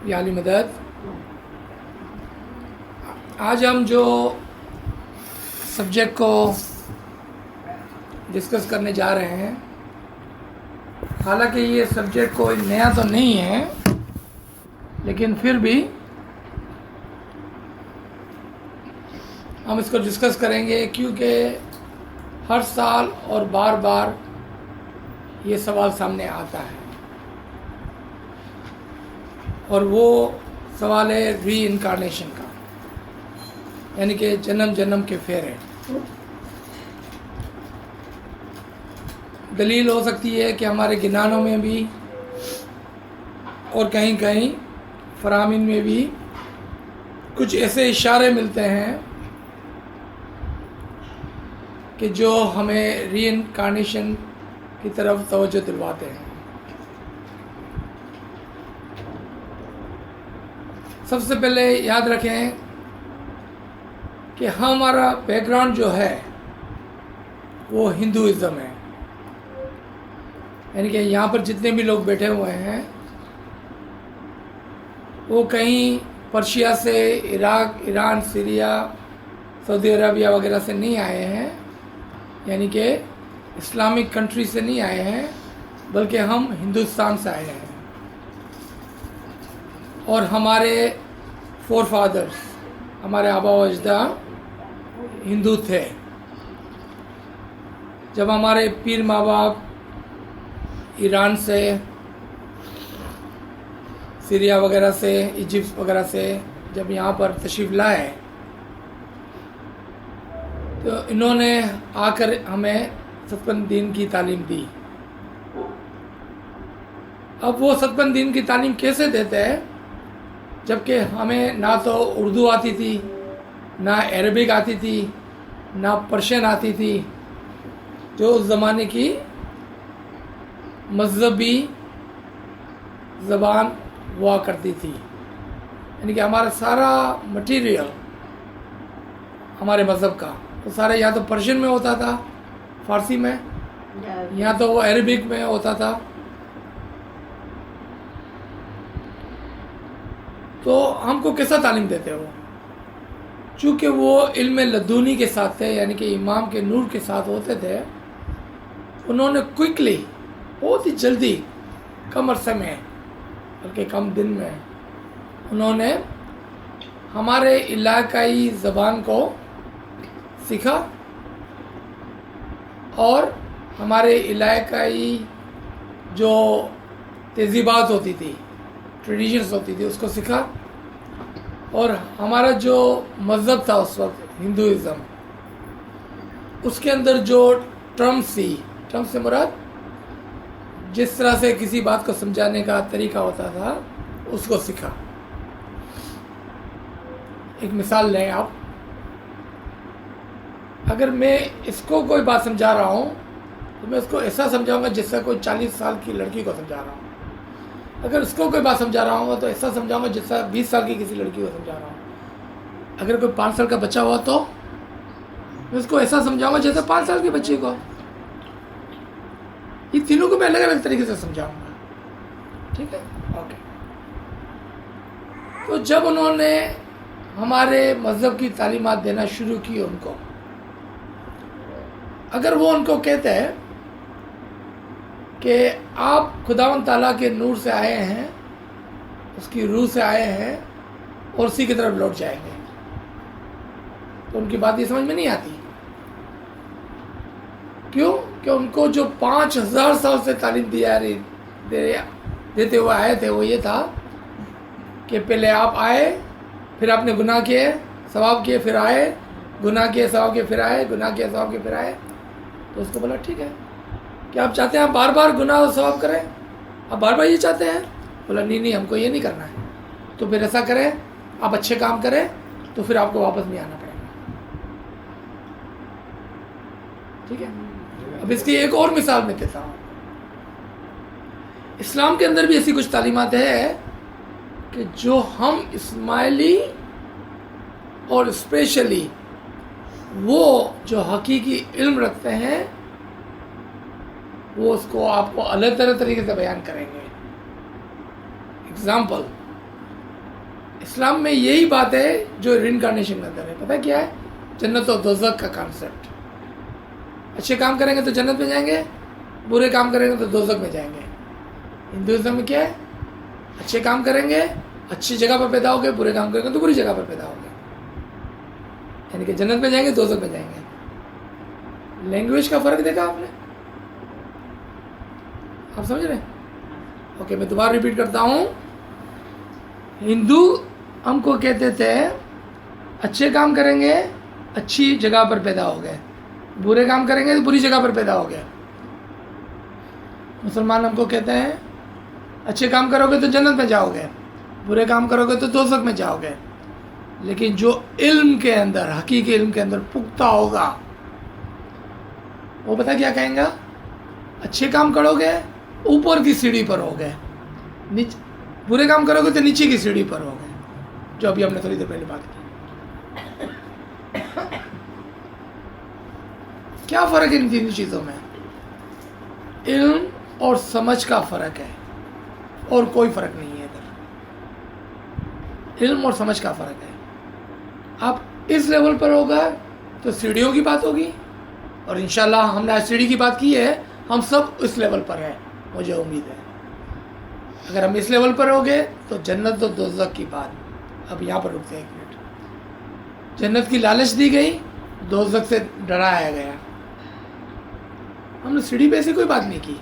یا علی مدد. آج ہم جو سبجیکٹ کو ڈسکس کرنے جا رہے ہیں، حالانکہ یہ سبجیکٹ کوئی نیا تو نہیں ہے، لیکن پھر بھی ہم اس کو ڈسکس کریں گے کیونکہ ہر سال اور بار بار یہ سوال سامنے آتا ہے، اور وہ سوال ہے ری انکارنیشن کا، یعنی کہ جنم جنم کے پھیرے. دلیل ہو سکتی ہے کہ ہمارے گنانوں میں بھی اور کہیں کہیں فرامین میں بھی کچھ ایسے اشارے ملتے ہیں کہ جو ہمیں ری انکارنیشن کی طرف توجہ دلواتے ہیں. سب سے پہلے یاد رکھیں کہ ہمارا بیک گراؤنڈ جو ہے وہ ہندوازم ہے، یعنی کہ یہاں پر جتنے بھی لوگ بیٹھے ہوئے ہیں وہ کہیں پرشیا سے، عراق، ایران، سیریا، سعودی عربیہ وغیرہ سے نہیں آئے ہیں، یعنی کہ اسلامک کنٹری سے نہیں آئے ہیں، بلکہ ہم ہندوستان سے آئے ہیں. اور ہمارے فور فادرز، ہمارے آبا و اجداد ہندو تھے. جب ہمارے پیر ماں باپ ایران سے، سیریا وغیرہ سے، ایجپٹ وغیرہ سے جب یہاں پر تشریف لائے تو انہوں نے آ کر ہمیں ستپن دین کی تعلیم دی. اب وہ ستپن دین کی تعلیم کیسے دیتے ہیں جبکہ ہمیں نہ تو اردو آتی تھی، نہ عربک آتی تھی، نہ پرشین آتی تھی، جو اس زمانے کی مذہبی زبان ہوا کرتی تھی. یعنی کہ ہمارا سارا مٹیریل ہمارے مذہب کا وہ سارا یا تو پرشین میں ہوتا تھا، فارسی میں، یا تو وہ عربک میں ہوتا تھا. تو ہم کو کیسا تعلیم دیتے ہو؟ چونکہ وہ علم لدنی کے ساتھ تھے، یعنی کہ امام کے نور کے ساتھ ہوتے تھے، انہوں نے کوئکلی، بہت ہی جلدی، کم عرصے میں بلکہ کم دن میں انہوں نے ہمارے علاقائی زبان کو سیکھا اور ہمارے علاقائی جو تہذیبات ہوتی تھی، ٹریڈیشنز ہوتی تھی، اس کو سیکھا. اور ہمارا جو مذہب تھا اس وقت ہندوازم، اس کے اندر جو ٹرمز تھی، ٹرمز سے مراد جس طرح سے کسی بات کو سمجھانے کا طریقہ ہوتا تھا، اس کو سیکھا. ایک مثال لیں آپ، اگر میں اس کو کوئی بات سمجھا رہا ہوں تو میں اس کو ایسا سمجھاؤں گا جس سے کوئی 40 سال کی لڑکی کو سمجھا رہا ہوں. اگر اس کو کوئی بات سمجھا رہا ہوں تو ایسا سمجھاؤں گا جس سے 20 سال کی کسی لڑکی کو سمجھا رہا ہوں. اگر کوئی 5 سال کا بچہ ہوا تو میں اس کو ایسا سمجھاؤں گا جیسے 5 سال کی بچی کو. یہ تینوں کو میں الگ الگ طریقے سے سمجھاؤں گا. ٹھیک ہے، اوکے. تو جب انہوں نے ہمارے مذہب کی تعلیمات دینا شروع کی ان کو، اگر وہ ان کو کہتے ہیں کہ آپ خداوند تعالیٰ کے نور سے آئے ہیں، اس کی روح سے آئے ہیں اور اسی کی طرف لوٹ جائیں گے، تو ان کی بات یہ سمجھ میں نہیں آتی. کیوں؟ کہ ان کو جو 5000 سال سے تعلیم دیتے ہوئے آئے تھے وہ یہ تھا کہ پہلے آپ آئے، پھر آپ نے گناہ کیے، ثواب کیے، پھر آئے، گناہ کیے، ثواب کیے، پھر آئے، گناہ کیے، ثواب کیے، پھر آئے. تو اس کو بولا ٹھیک ہے، کہ آپ چاہتے ہیں آپ بار بار گناہ اور ثواب کریں؟ آپ بار بار یہ چاہتے ہیں؟ بولا نہیں، ہم کو یہ نہیں کرنا ہے. تو پھر ایسا کریں، آپ اچھے کام کریں تو پھر آپ کو واپس نہیں آنا پڑے گا. ٹھیک ہے. اب اس کی ایک اور مثال میں دیتا ہوں. اسلام کے اندر بھی ایسی کچھ تعلیمات ہے کہ جو ہم اسماعیلی اور اسپیشلی وہ جو حقیقی علم رکھتے ہیں وہ اس کو آپ کو الگ طرح طریقے سے بیان کریں گے. اگزامپل، اسلام میں یہی بات ہے جو ری انکارنیشن کے اندر ہے. پتہ کیا ہے؟ جنت و دوزخ کا کانسیپٹ. اچھے کام کریں گے تو جنت میں جائیں گے, برے کام کریں گے تو دوزخ میں جائیں گے. ہندوازم میں کیا ہے؟ اچھے کام کریں گے اچھی جگہ پر پیدا ہوگے, برے کام کریں گے تو بری جگہ پر پیدا ہوگے. یعنی کہ جنت میں جائیں گے, دوزخ میں جائیں گے. لینگویج کا فرق دیکھا آپ نے؟ آپ سمجھ رہے ہیں؟ اوکے, میں دوبارہ ریپیٹ کرتا ہوں. ہندو ہم کو کہتے تھے اچھے کام کریں گے اچھی جگہ پر پیدا ہو گئے, برے کام کریں گے تو بری جگہ پر پیدا ہو گئے. مسلمان ہم کو کہتے ہیں اچھے کام کرو گے تو جنت میں جاؤ گے, برے کام کرو گے تو دوزخ میں جاؤ گے. لیکن جو علم کے اندر, حقیقی علم کے اندر پختہ ہوگا, وہ پتہ کیا کہیں گا؟ اچھے کام کرو گے اوپر کی سیڑھی پر ہو گئے, برے کام کرو گے تو نیچے کی سیڑھی پر ہو گئے, جو ابھی ہم نے تھوڑی دیر پہلے بات کی. کیا فرق ہے ان تین چیزوں میں؟ علم اور سمجھ کا فرق ہے, اور کوئی فرق نہیں ہے ادھر. علم اور سمجھ کا فرق ہے. آپ اس لیول پر ہوگا تو سیڑھیوں کی بات ہوگی, اور انشاءاللہ ہم نے آج سیڑھی کی بات کی ہے, ہم سب اس لیول پر ہیں, مجھے امید ہے. اگر ہم اس لیول پر ہو گئے تو جنت و دوزخ کی بات. اب یہاں پر رکتے ہیں ایک منٹ. جنت کی لالچ دی گئی, دوزخ سے ڈرایا گیا. ہم نے سیڑھی پہ ایسی کوئی بات نہیں کی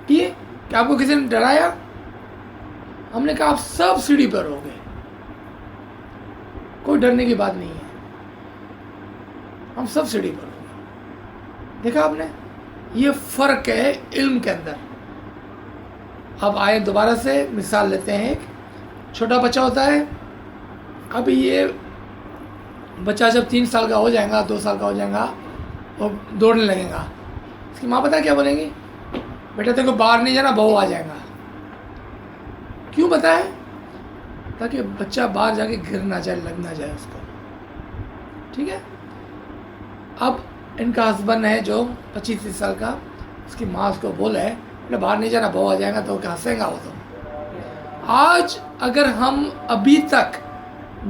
کہ آپ کو کسی نے ڈرایا. ہم نے کہا آپ سب سیڑھی پر ہو گئے, کوئی ڈرنے کی بات نہیں ہے, ہم سب سیڑھی پر ہو گئے. دیکھا آپ نے, یہ فرق ہے علم کے اندر. اب آئے دوبارہ سے مثال لیتے ہیں. ایک چھوٹا بچہ ہوتا ہے, اب یہ بچہ جب 3 سال کا ہو جائے گا, 2 سال کا ہو جائے گا, اور دوڑنے لگے گا, اس کی ماں پتہ کیا بولیں گی؟ بیٹا تیرے کو باہر نہیں جانا, بہو آ جائے گا. کیوں بتائیں؟ تاکہ بچہ باہر جا کے گر نہ جائے, لگ نہ جائے اس کو. ٹھیک ہے. اب ان کا ہسبینڈ ہے جو 25-30 سال کا, اس کی ماں اس کو بولے بیٹا باہر نہیں جانا, بہو آ جائے گا, تو ہنسے گا وہ. تو آج اگر ہم ابھی تک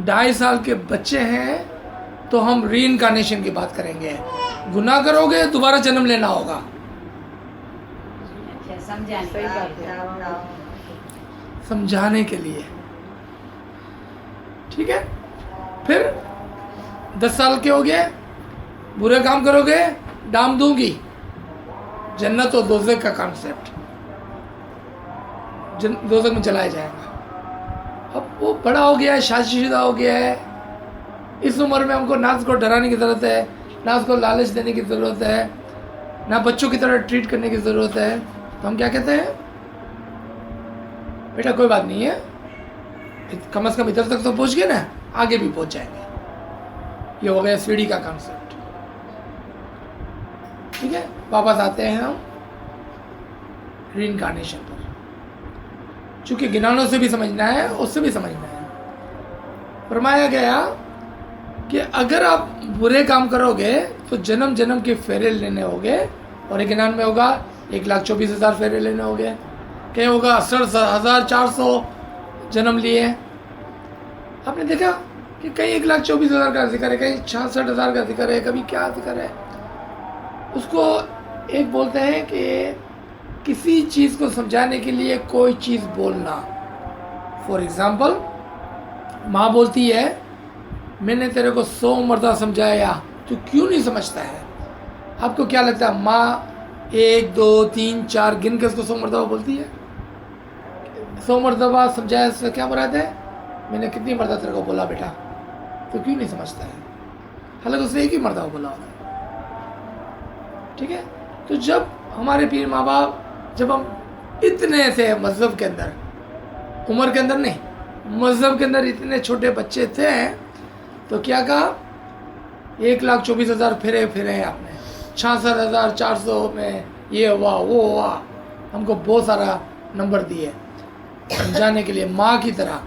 2.5 سال کے بچے ہیں تو ہم ری انکارنیشن کی بات کریں گے. گناہ کرو گے دوبارہ جنم لینا ہوگا. سمجھانے کے لیے. ٹھیک ہے. پھر 10 سال کے ہو گئے, برے کام کرو گے ڈام دوں گی. جنت و دوزخ کا کانسیپٹ, دوزخ میں چلایا جائے گا. اب وہ بڑا ہو گیا ہے, شادی شدہ ہو گیا ہے. اس عمر میں ہم کو نہ اس کو ڈرانے کی ضرورت ہے, نہ اس کو لالچ دینے کی ضرورت ہے, نہ بچوں کی طرح ٹریٹ کرنے کی ضرورت ہے. تو ہم کیا کہتے ہیں؟ بیٹا کوئی بات نہیں ہے, کم از کم ادھر تک تو پہنچ گئے نا, آگے بھی پہنچ جائیں گے. یہ ہو گیا سیڑھی کا کانسیپٹ. ٹھیک ہے. واپس آتے ہیں ہم ری انکارنیشن پر, چونکہ گنانوں سے بھی سمجھنا ہے, اس سے بھی سمجھنا ہے. فرمایا گیا کہ اگر آپ برے کام کرو گے تو جنم جنم کے پھیرے لینے ہوگے. اور ایک گنان میں ہوگا 1,24,000 پھیرے لینے ہوگے, کہیں ہوگا 68,400 جنم لیے. آپ نے دیکھا کہ کہیں 1,24,000 کا ذکر ہے, کہیں 66,000 کا ذکر ہے, کبھی کیا ذکر ہے. اس کو ایک بولتے ہیں کہ کسی چیز کو سمجھانے کے لیے کوئی چیز بولنا. فار ایگزامپل, ماں بولتی ہے میں نے تیرے کو 100 مرتبہ سمجھایا, تو کیوں نہیں سمجھتا ہے؟ آپ کو کیا لگتا ہے ماں 1 2 3 4 گن کے اس کو 100 مرتبہ بولتی ہے؟ 100 مرتبہ سمجھایا اس سے کیا مراد ہے؟ میں نے کتنی مرتبہ تیرے کو بولا بیٹا, تو کیوں نہیں سمجھتا ہے؟ حالانکہ اس نے ایک ہی مرتبہ بولا ہوگا. ٹھیک ہے. تو جب ہمارے پیر ماں باپ, جب ہم اتنے تھے مذہب کے اندر, عمر کے اندر نہیں, مذہب کے اندر اتنے چھوٹے بچے تھے, تو کیا کہا؟ 1,24,000 پھرے ہیں آپ نے, 66,400 میں یہ ہوا وہ ہوا. ہم کو بہت سارا نمبر دیے سمجھانے کے لیے, ماں کی طرح,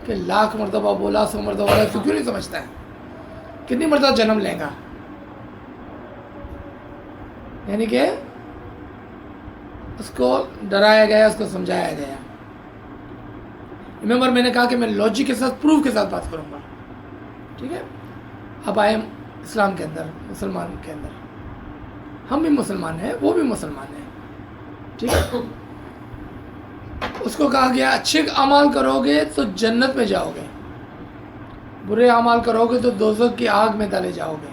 کہ 1,00,000 مرتبہ بولا, 100 مرتبہ بولا, تو کیوں نہیں سمجھتا ہے؟ کتنی مرتبہ جنم لے گا؟ یعنی کہ اس کو ڈرایا گیا, اس کو سمجھایا گیا. ریمبر میں نے کہا کہ میں لاجک کے ساتھ پروف کے ساتھ بات کروں گا. ٹھیک ہے. اب آئے اسلام کے اندر, مسلمان کے اندر. ہم بھی مسلمان ہیں, وہ بھی مسلمان ہیں. ٹھیک ہے. اس کو کہا گیا اچھے اعمال کرو گے تو جنت میں جاؤ گے, برے اعمال کرو گے تو دوزخ کی آگ میں ڈالے جاؤ گے.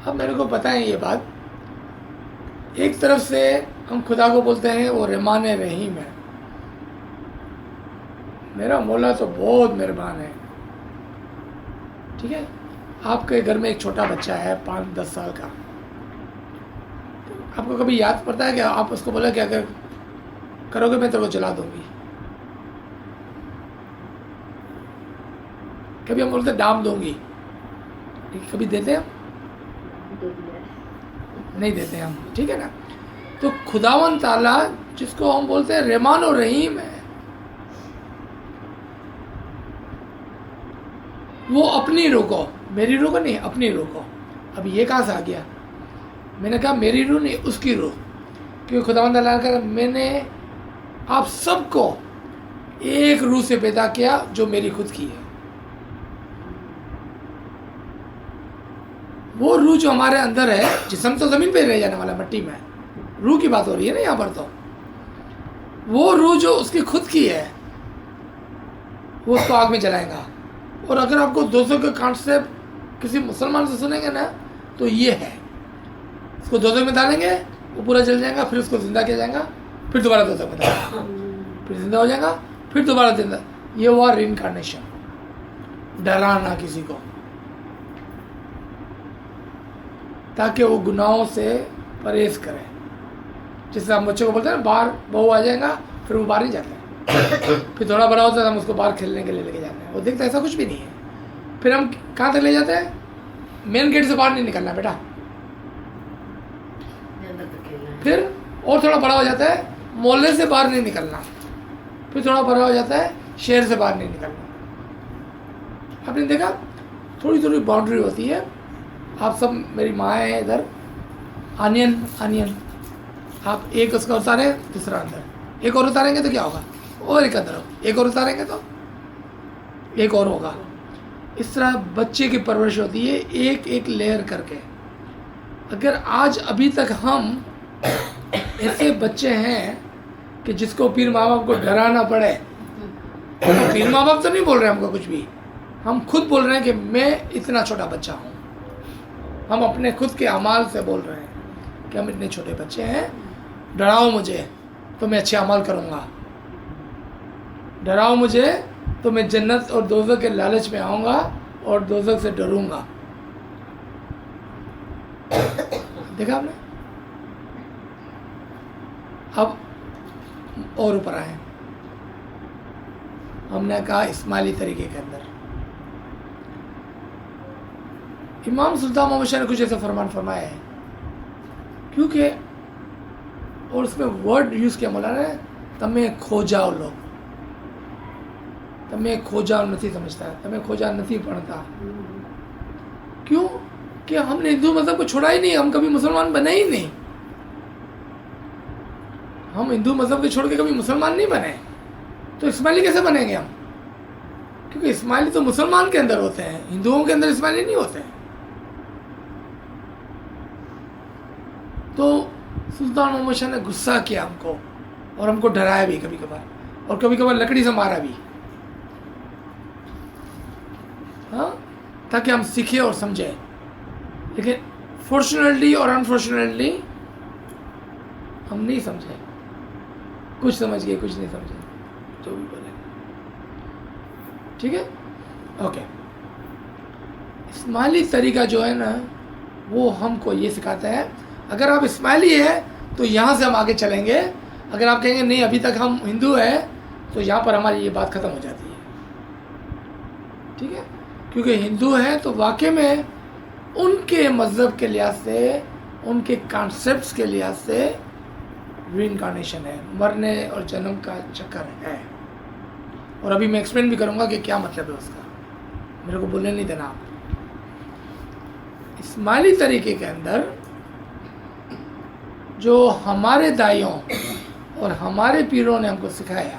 اب میرے کو پتہ ہے یہ بات, ایک طرف سے ہم خدا کو بولتے ہیں وہ رحمان رحیم ہے, میرا مولا تو بہت مہربان ہے. ٹھیک ہے. آپ کے گھر میں ایک چھوٹا بچہ ہے 5-10 سال کا, آپ کو کبھی یاد پڑتا ہے کہ آپ اس کو بولا کہ اگر کرو گے میں تیرے کو جلا دوں گی؟ کبھی ہم بولتے ڈام دوں گی, کبھی دیتے ہیں؟ نہیں دیتے ہم. ٹھیک ہے نا. تو خداوند تعالیٰ جس کو ہم بولتے ہیں رحمان و رحیم ہے, وہ اپنی روح کو, میری روح کو نہیں, اپنی روح کو. اب یہ کہاں سے آ گیا؟ میں نے کہا میری روح نہیں, اس کی روح. کیونکہ خداوند تعالیٰ نے کہا میں نے آپ سب کو ایک روح سے پیدا کیا جو میری خود کی ہے. وہ روح جو ہمارے اندر ہے, جسم تو زمین پہ رہ جانے والا, مٹی میں, روح کی بات ہو رہی ہے نا یہاں پر. تو وہ روح جو اس کی خود کی ہے وہ اس کو آگ میں جلائے گا. اور اگر آپ کو دوزخ کا کانسیپٹ کسی مسلمان سے سنیں گے نا تو یہ ہے, اس کو دوزخ میں ڈالیں گے, وہ پورا جل جائے گا, پھر اس کو زندہ کیا جائے گا, پھر دوبارہ دوزخ میں ڈالیں گا, پھر زندہ ہو جائے گا, پھر دوبارہ زندہ. یہ ہوا ری انکارنیشن. ڈرانا کسی کو تاکہ وہ گناہوں سے پرہیز کرے. جس سے ہم بچوں کو بولتے ہیں نا, باہر بہو آ جائے گا, پھر وہ باہر نہیں جاتے ہیں. پھر تھوڑا بڑا ہوتا ہے ہم اس کو باہر کھیلنے کے لیے لے کے جاتے ہیں, وہ دیکھتا ہے ایسا کچھ بھی نہیں ہے. پھر ہم کہاں تک لے جاتے ہیں؟ مین گیٹ سے باہر نہیں نکلنا بیٹا. پھر اور تھوڑا بڑا ہو جاتا ہے, محلے سے باہر نہیں نکلنا. پھر تھوڑا بڑا ہو جاتا ہے, شہر سے باہر نہیں نکلنا. آپ نے دیکھا تھوڑی تھوڑی باؤنڈری ہوتی ہے. آپ سب میری ماں ہے ادھر, آنین آپ ایک اس کا اتاریں, دوسرا اندر, ایک اور اتاریں گے تو کیا ہوگا, اور ایک اندر, ایک اور اتاریں گے تو ایک اور ہوگا. اس طرح بچے کی پرورش ہوتی ہے ایک ایک لیئر کر کے. اگر آج ابھی تک ہم ایسے بچے ہیں کہ جس کو پیر ماں باپ کو ڈرانا پڑے, پیر ماں باپ تو نہیں بول رہے ہم کو کچھ بھی, ہم خود بول رہے ہیں کہ میں اتنا چھوٹا بچہ ہوں. ہم اپنے خود کے اعمال سے بول رہے ہیں کہ ہم اتنے چھوٹے بچے ہیں, ڈراؤ مجھے تو میں اچھے اعمال کروں گا, ڈراؤ مجھے تو میں جنت اور دوزخ کے لالچ میں آؤں گا اور دوزخ سے ڈروں گا. دیکھا آپ نے. اب اور اوپر آئے, ہم نے کہا اسماعیلی طریقے کے اندر امام سلطان محمد شاہ نے کچھ ایسا فرمان فرمایا ہے, کیونکہ اور اس میں ورڈ یوز کیا مولانا نے, تمہیں کھوجاؤ لوگ, تمہیں کھوجاؤ نہیں سمجھتا, تمہیں کھوجاؤ نہیں پڑھتا. کیوں کہ ہم نے ہندو مذہب کو چھوڑا ہی نہیں, ہم کبھی مسلمان بنے ہی نہیں. ہم ہندو مذہب کو چھوڑ کے کبھی مسلمان نہیں بنے, تو اسماعیلی کیسے بنیں گے ہم؟ کیونکہ اسماعیلی تو مسلمان کے اندر ہوتے ہیں, ہندوؤں کے اندر اسماعیلی نہیں ہوتے ہیں. تو سلطان محمد شاہ نے غصہ کیا ہم کو, اور ہم کو ڈرایا بھی کبھی کبھار, اور کبھی کبھار لکڑی سے مارا بھی, ہاں, تاکہ ہم سیکھیں اور سمجھیں. لیکن فارچونیٹلی اور انفارچونیٹلی ہم نہیں سمجھے, کچھ سمجھ گئے کچھ نہیں سمجھے, جو بھی بولے. ٹھیک ہے, اوکے. اسماعیلی طریقہ جو ہے نا وہ ہم کو یہ سکھاتا ہے, اگر آپ اسماعیلی ہے تو یہاں سے ہم آگے چلیں گے. اگر آپ کہیں گے نہیں ابھی تک ہم ہندو ہیں, تو یہاں پر ہماری یہ بات ختم ہو جاتی ہے. ٹھیک ہے, کیونکہ ہندو ہیں تو واقع میں ان کے مذہب کے لحاظ سے, ان کے کانسیپٹس کے لحاظ سے ری انکارنیشن ہے, مرنے اور جنم کا چکر ہے. اور ابھی میں ایکسپلین بھی کروں گا کہ کیا مطلب ہے اس کا, میرے کو بولنے نہیں دینا آپ. اسماعیلی طریقے کے اندر جو ہمارے دائیوں اور ہمارے پیروں نے ہم کو سکھایا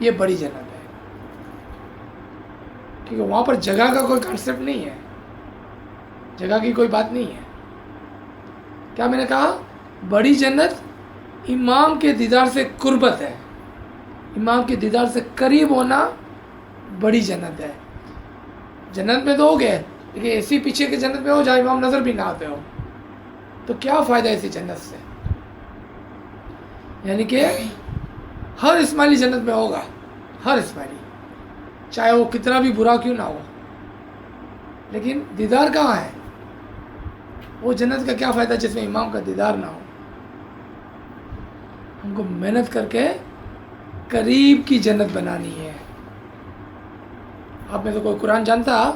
یہ بڑی جنت ہے، کیونکہ وہاں پر جگہ کا کوئی کانسیپٹ نہیں ہے، جگہ کی کوئی بات نہیں ہے. کیا میں نے کہا؟ بڑی جنت امام کے دیدار سے قربت ہے، امام کے دیدار سے قریب ہونا بڑی جنت ہے. جنت میں تو ہو گئے، لیکن ایسی پیچھے کے جنت میں ہو جہاں امام نظر بھی نہ آتے ہو، تو کیا فائدہ ایسی جنت سے؟ یعنی کہ ہر اسماعیلی جنت میں ہوگا، ہر اسماعیلی، چاہے وہ کتنا بھی برا کیوں نہ ہو، لیکن دیدار کہاں ہے؟ وہ جنت کا کیا فائدہ جس میں امام کا دیدار نہ ہو؟ ہم کو محنت کر کے قریب کی جنت بنانی ہے. آپ میں سے کوئی قرآن جانتا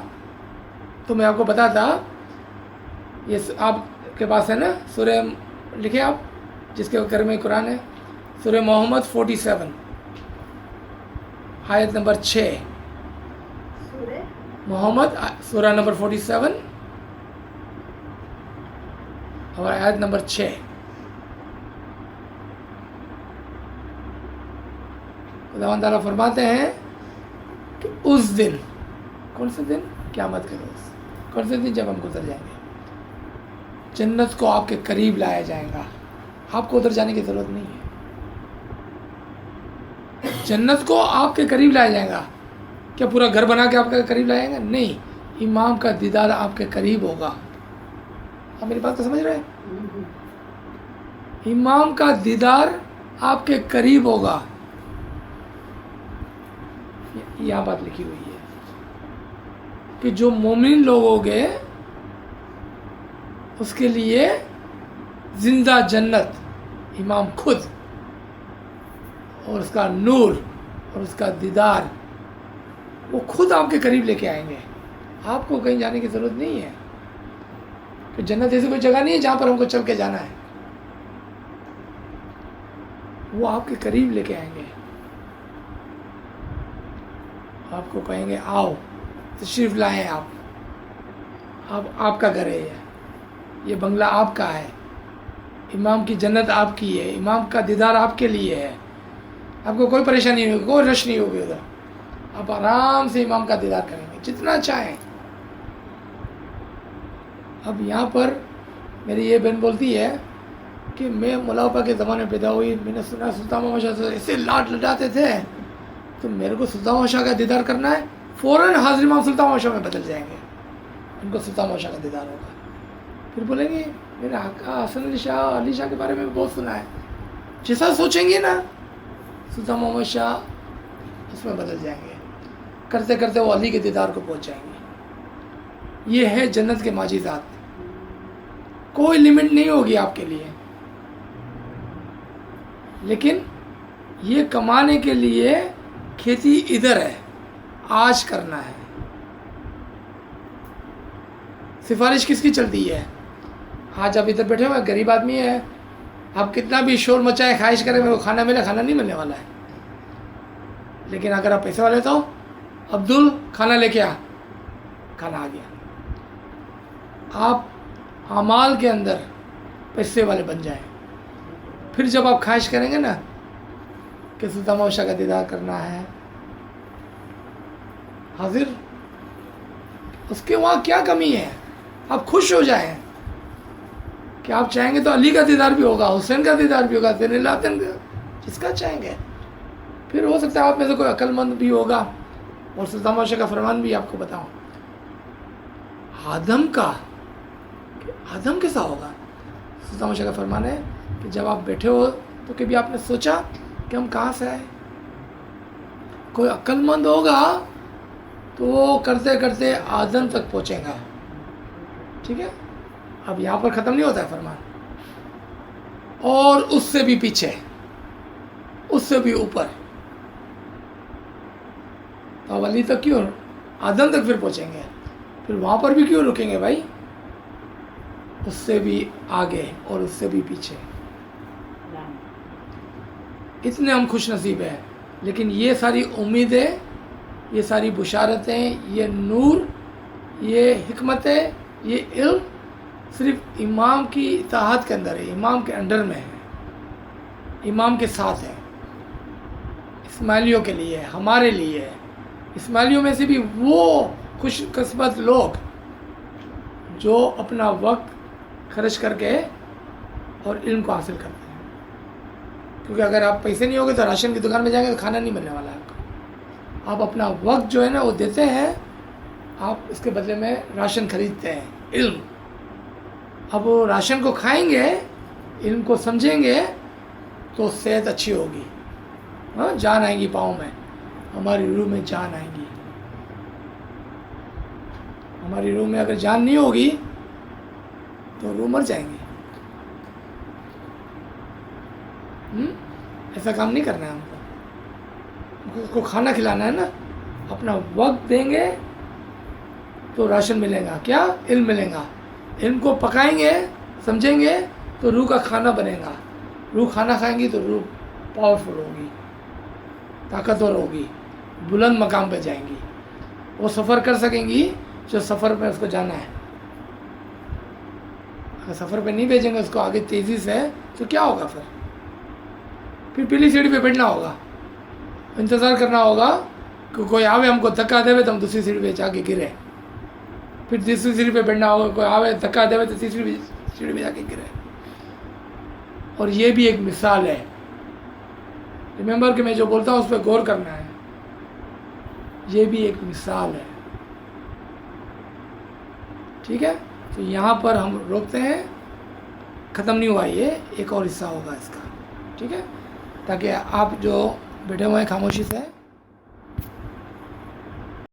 تو میں آپ کو بتاتا. یہ آپ کے پاس ہے نا سورہ، لکھے آپ جس کے گھر میں قرآن ہے، سورہ محمد 47 آیت نمبر 6. محمد سورہ نمبر 47 اور آیت نمبر 6. خداوند تعالیٰ فرماتے ہیں کہ اس دن، کون سے دن؟ قیامت کے روز. کون سے دن؟ جب ہم گزر جائیں گے، جنت کو آپ کے قریب لایا جائے گا. آپ کو ادھر جانے کی ضرورت نہیں ہے، جنت کو آپ کے قریب لایا جائے گا. کیا پورا گھر بنا کے آپ کے قریب لائے گا؟ نہیں، امام کا دیدار آپ کے قریب ہوگا. آپ میری بات کو سمجھ رہے ہیں؟ امام کا دیدار آپ کے قریب ہوگا. یہاں بات لکھی ہوئی ہے کہ جو مومن لوگ ہوں گے اس کے لیے زندہ جنت، امام خود اور اس کا نور اور اس کا دیدار، وہ خود آپ کے قریب لے کے آئیں گے. آپ کو کہیں جانے کی ضرورت نہیں ہے، کہ جنت ایسی کوئی جگہ نہیں ہے جہاں پر ہم کو چل کے جانا ہے. وہ آپ کے قریب لے کے آئیں گے، آپ کو کہیں گے آؤ تشریف لائیں، آپ کا گھر ہے، یہ بنگلہ آپ کا ہے، امام کی جنت آپ کی ہے، امام کا دیدار آپ کے لیے ہے. آپ کو کوئی پریشانی نہیں ہوگی، کوئی رش نہیں ہوگی ادھر. آپ آرام سے امام کا دیدار کریں گے جتنا چاہیں. اب یہاں پر میری یہ بہن بولتی ہے کہ میں ملاپا کے زمانے میں پیدا ہوئی، میں نے سنا سلطان محمد شاہ سے ایسے لاٹ لٹاتے تھے، تو میرے کو سلطان محمد شاہ کا دیدار کرنا ہے. فوراً حاضر امام سلطان محمد شاہ میں بدل جائیں گے، ان کو سلطان محمد شاہ کا دیدار ہوگا. پھر بولیں گے میرے آقا حسن علی شاہ، علی شاہ کے بارے میں بہت سنا ہے. جیسا سوچیں گے نا سلطان محمد شاہ اس میں بدل جائیں گے. کرتے کرتے وہ علی کے دیدار کو پہنچ جائیں گے. یہ ہے جنت کے معجزات، کوئی لمٹ نہیں ہوگی آپ کے لیے. لیکن یہ کمانے کے لیے کھیتی ادھر ہے، آج کرنا ہے. سفارش کس کی چلتی ہے؟ آج آپ ادھر بیٹھے ہوئے غریب آدمی ہے، آپ کتنا بھی شور مچائے، خواہش کریں میرے کو کھانا ملے، کھانا نہیں ملنے والا ہے. لیکن اگر آپ پیسے والے تو عبدل کھانا لے کے آ، کھانا آ گیا. آپ اعمال کے اندر پیسے والے بن جائیں، پھر جب آپ خواہش کریں گے نا کہ سلطان محمد شاہ کا دیدار کرنا ہے، حاضر اس کے وہاں کیا کمی ہے؟ آپ خوش ہو جائیں کہ آپ چاہیں گے تو علی کا دیدار بھی ہوگا، حسین کا دیدار بھی ہوگا، زین العابدین کا، جس کا چاہیں گے. پھر ہو سکتا ہے آپ میں سے کوئی عقل مند بھی ہوگا. اور سلطان محمد شاہ کا فرمان بھی آپ کو بتاؤں، آدم کیسا ہوگا؟ سلطان محمد شاہ کا فرمان ہے کہ جب آپ بیٹھے ہو تو کبھی آپ نے سوچا کہ ہم کہاں سے آئے؟ کوئی عقل مند ہوگا تو وہ کرتے کرتے آدم تک پہنچے گا. ٹھیک ہے، اب یہاں پر ختم نہیں ہوتا ہے فرمان، اور اس سے بھی پیچھے، اس سے بھی اوپر. تو علی تک کیوں؟ آدم تک پھر پہنچیں گے، پھر وہاں پر بھی کیوں رکیں گے بھائی؟ اس سے بھی آگے اور اس سے بھی پیچھے. اتنے ہم خوش نصیب ہیں. لیکن یہ ساری امیدیں، یہ ساری بشارتیں، یہ نور، یہ حکمتیں، یہ علم صرف امام کی اطاعت کے اندر ہے، امام کے انڈر میں ہے، امام کے ساتھ ہے. اسماعیلیوں کے لیے، ہمارے لیے ہے۔ اسماعیلیوں میں سے بھی وہ خوش قسمت لوگ جو اپنا وقت خرچ کر کے اور علم کو حاصل کرتے ہیں، کیونکہ اگر آپ پیسے نہیں ہوگے تو راشن کی دکان میں جائیں گے تو کھانا نہیں ملنے والا ہے آپ کو۔ آپ اپنا وقت جو ہے نا وہ دیتے ہیں، آپ اس کے بدلے میں راشن خریدتے ہیں، علم۔ اب وہ راشن کو کھائیں گے، علم کو سمجھیں گے تو صحت اچھی ہوگی، ہاں، جان آئے گی پاؤں میں، ہماری روح میں جان آئے گی۔ ہماری روح میں اگر جان نہیں ہوگی تو روح مر جائیں گے۔ ایسا کام نہیں کرنا ہے ہم کو، اس کو کھانا کھلانا ہے نا، اپنا وقت دیں گے تو راشن ملے گا، کیا؟ علم ملے گا۔ علم کو پکائیں گے، سمجھیں گے تو روح کا کھانا بنے گا۔ روح کھانا کھائیں گی تو روح پاورفل ہوگی، طاقتور ہوگی، بلند مقام پہ جائیں گی، وہ سفر کر سکیں گی جو سفر پہ اس کو جانا ہے۔ اگر سفر پہ نہیں بھیجیں گے اس کو آگے تیزی سے تو کیا ہوگا؟ پھر پہلی سیڑھی پہ بیٹھنا ہوگا، انتظار کرنا ہوگا کہ کوئی آوے ہم کو دھکا دے تو ہم دوسری سیڑھی پہ جا کے گرے، پھر تیسری سیڑھی پہ بیٹھنا ہوگا، کوئی آوے دھکا دے تو تیسری سیڑھی پہ جا کے گرے۔ اور یہ بھی ایک مثال ہے، ریممبر کہ میں جو بولتا ہوں اس پہ غور کرنا ہے، یہ بھی ایک مثال ہے، ٹھیک ہے؟ تو یہاں پر ہم روکتے ہیں، ختم نہیں ہوا، یہ ایک اور حصہ ہوگا اس کا، ٹھیک ہے؟ تاکہ آپ جو بیٹھے ہوئے ہیں خاموشی سے